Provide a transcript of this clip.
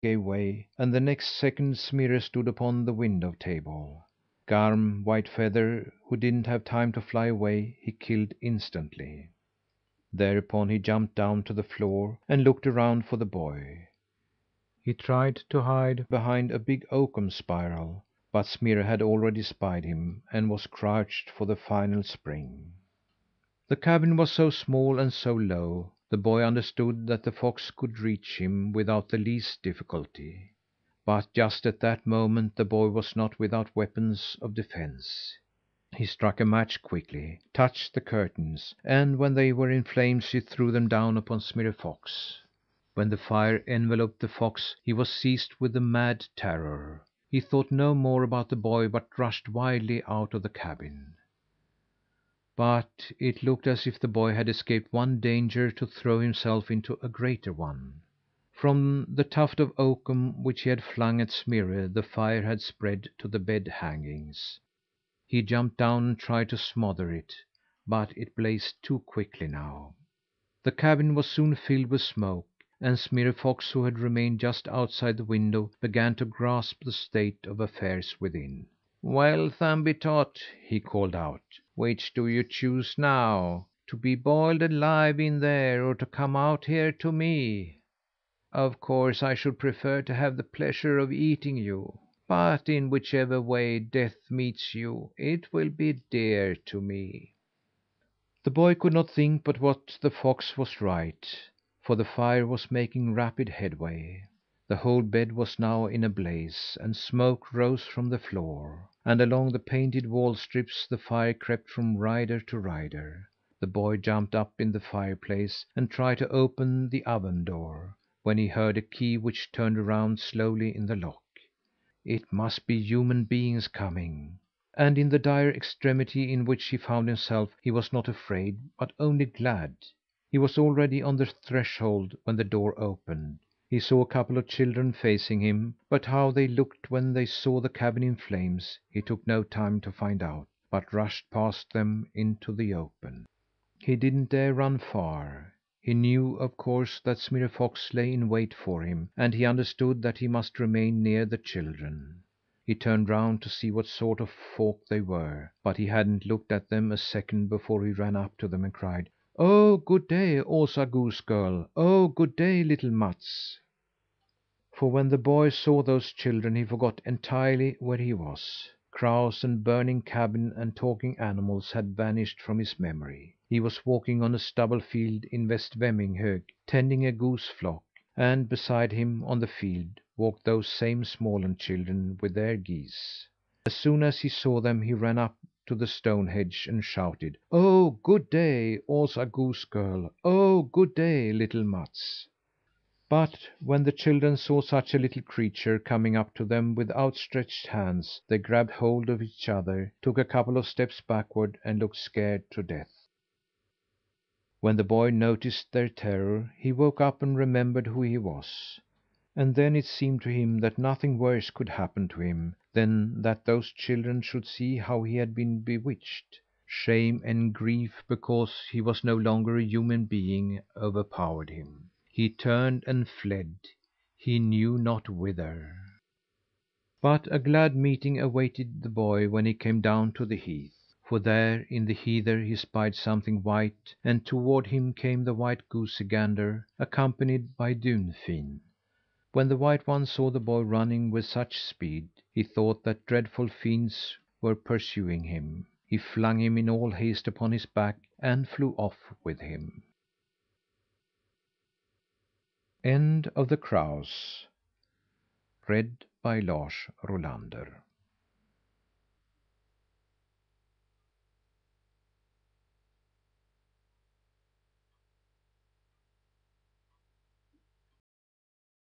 gave way, and the next second Smirre stood upon the window table. Garm Whitefeather, who didn't have time to fly away, he killed instantly. Thereupon he jumped down to the floor and looked around for the boy. He tried to hide behind a big oakum spiral, but Smirre had already spied him and was crouched for the final spring. The cabin was so small and so low, the boy understood that the fox could reach him without the least difficulty. But just at that moment the boy was not without weapons of defence. He struck a match quickly, touched the curtains, and when they were in flames he threw them down upon Smirre Fox. When the fire enveloped the fox, he was seized with a mad terror. He thought no more about the boy, but rushed wildly out of the cabin. But it looked as if the boy had escaped one danger to throw himself into a greater one. From the tuft of oakum which he had flung at Smirre, the fire had spread to the bed hangings. He jumped down and tried to smother it, but it blazed too quickly now. The cabin was soon filled with smoke, and Smirre Fox, who had remained just outside the window, began to grasp the state of affairs within. "Well, Thumbietot," he called out, "which do you choose now to be boiled alive in there, or to come out here to me? Of course I should prefer to have the pleasure of eating you, but in whichever way death meets you, it will be dear to me." The boy could not think but what the fox was right, for the fire was making rapid headway. The whole bed was now in a blaze, and smoke rose from the floor. And along the painted wall strips the fire crept from rider to rider. The boy jumped up in the fireplace and tried to open the oven door, when he heard a key which turned around slowly in the lock. It must be human beings coming. And in the dire extremity in which he found himself, he was not afraid, but only glad. He was already on the threshold when the door opened. He saw a couple of children facing him, but how they looked when they saw the cabin in flames, he took no time to find out, but rushed past them into the open. He didn't dare run far. He knew, of course, that Smirre Fox lay in wait for him, and he understood that he must remain near the children. He turned round to see what sort of folk they were, but he hadn't looked at them a second before he ran up to them and cried: "Oh, good day, Osa goose girl! Oh, good day, little Mats!" For when the boy saw those children, he forgot entirely where he was. Crows and burning cabin and talking animals had vanished from his memory. He was walking on a stubble field in West Vemminghög, tending a goose flock, and beside him on the field walked those same Småland children with their geese. As soon as he saw them, he ran up to the stone hedge and shouted: "Oh, good day, Osa goose girl! Oh, good day, little Mats!" But when the children saw such a little creature coming up to them with outstretched hands, they grabbed hold of each other, took a couple of steps backward, and looked scared to death. When the boy noticed their terror, he woke up and remembered who he was. And then it seemed to him that nothing worse could happen to him than that those children should see how he had been bewitched. Shame and grief because he was no longer a human being overpowered him. He turned and fled, he knew not whither. But a glad meeting awaited the boy when he came down to the heath. For there in the heather he spied something white, and toward him came the white goosey gander, accompanied by Dunfin. When the white one saw the boy running with such speed, he thought that dreadful fiends were pursuing him. He flung him in all haste upon his back and flew off with him. End of the Crows. Read by Lars Rolander.